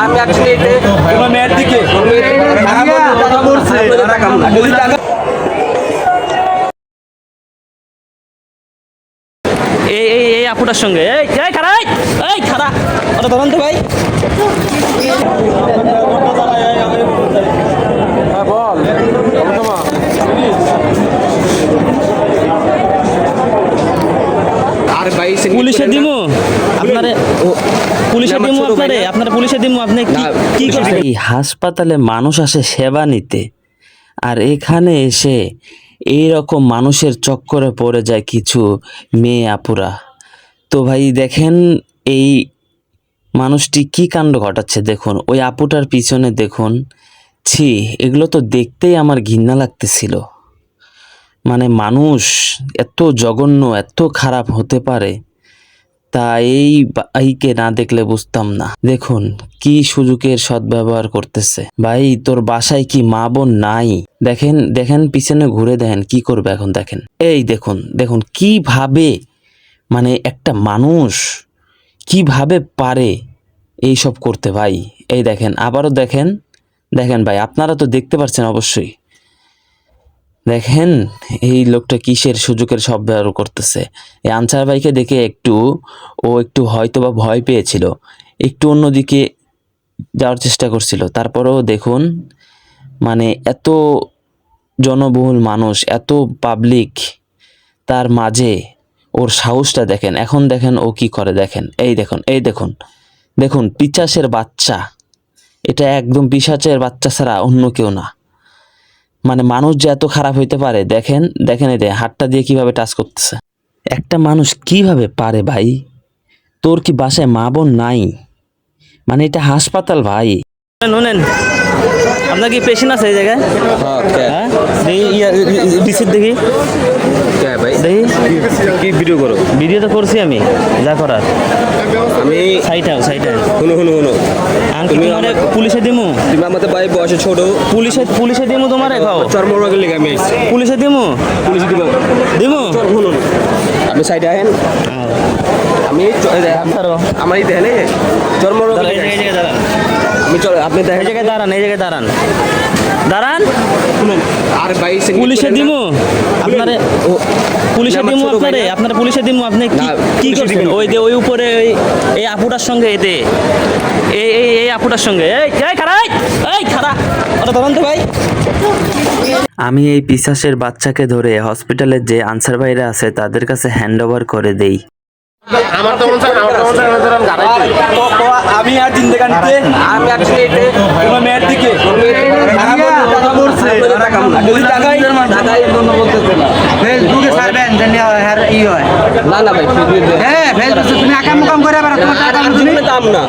আমি অ্যাকচুয়ালি তোমার মেয়ের দিকে টাকা পড়ছে এই আপুটার সঙ্গে এই খারা ওটা ধরুন তো ভাই। আর ভাই পুলিশে দিমু আপনারে পুলিশে দিমু আপনারে পুলিশে দিমু আপনি কি করছেন? এই হাসপাতালে মানুষ আসে সেবা নিতে, আর এখানে এসে এই রকম মানুষের চক্করে পড়ে যায় কিছু মেয়ে আপুরা। তো ভাই দেখেন এই মানুষটি কি কাণ্ড ঘটাচ্ছে, দেখুন ওই আপুটার পিছনে দেখুন। ছি, এগুলো তো দেখতেই আমার ঘৃণা লাগতেছিল। মানে মানুষ এত জঘন্য এত খারাপ হতে পারে, তা এই ভাইকে না দেখলে বুঝতাম না। দেখুন কি সুযোগের সদ্ব্যবহার করতেছে। ভাই তোর বাসায় কি মা বোন নাই? দেখেন দেখেন পিছনে ঘুরে দেখেন কি করবে এখন। দেখেন এই দেখুন দেখুন কিভাবে, মানে একটা মানুষ কিভাবে পারে এইসব করতে ভাই। এই দেখেন আবারও দেখেন দেখেন ভাই, আপনারা তো দেখতে পাচ্ছেন অবশ্যই। দেখেন এই লোকটা কিসের সুযোগের সদ্ব্যবহার করতেছে। এই আনসার ভাইকে দেখে ও একটু হয়তো বা ভয় পেয়েছিল, একটু অন্যদিকে যাওয়ার চেষ্টা করছিল। তারপরেও দেখুন মানে এত জনবহুল মানুষ, এত পাবলিক, তার মাঝে ওর সাহসটা দেখেন। এখন দেখেন ও কি করে দেখেন। এই দেখুন দেখুন পিশাচের বাচ্চা, এটা একদম পিশাচের বাচ্চা ছাড়া অন্য কেউ না। মানে মানুষ যে এত খারাপ হইতে পারে দেখেন দেখেন, এই হাতটা দিয়ে কিভাবে টাচ করতেছে। একটা মানুষ কিভাবে পারে ভাই? তোর কি বাসায় মা বোন নাই? মানে এটা হাসপাতাল ভাই। শুনেন আপনার কি পেশেন্ট আছে এই জায়গায়? হ্যাঁ দেখি ভাই দেখি কি ভিডিও করো? ভিডিও তো করছি আমি যা করার। আমি সাইটা শুনো তুমি মানে পুলিশে দিমু? তুমি আমাদের ভাই বয়সে ছোট। পুলিশে দিমু তোমারে খাও চর্মরোগের লেগে আমি এসেছি। পুলিশে দিমু দিমু শুনুন আপনি সাইডে আহেন। আমি আমার এই দেখেন চর্মরোগ এই জায়গায় দাঁড়ান, আমি চল আপনি দেখেন এই জায়গায় দাঁড়ান শুনুন। আর ভাই পুলিশে দিমু আপনারে পুলিশে দিমু আপনারে পুলিশে দিমু আপনি কি করছেন? ওই যে ওই উপরে এই আপুটার সঙ্গে এতে এই আপুটার সঙ্গে এই খারা ওটা ধরুন তো ভাই। আমি এই পিশাচের বাচ্চাকে ধরে হসপিটালের যে আনসার ভাইরা আছে তাদের কাছে হ্যান্ড ওভার করে দেই। আমি আর জিন্দেগানিতে আমি অ্যাকচুয়ালি তোমার মেয়ের দিকে টাকা পড়ছে টাকাই জন্য বলতেছে না। ফেসবুকে ছাড়বেন জানি আর ই হয় না ভাই হ্যাঁ ফেসবুকে তুমি আকাম কাম করে আবার তোমার টাকা দাম না।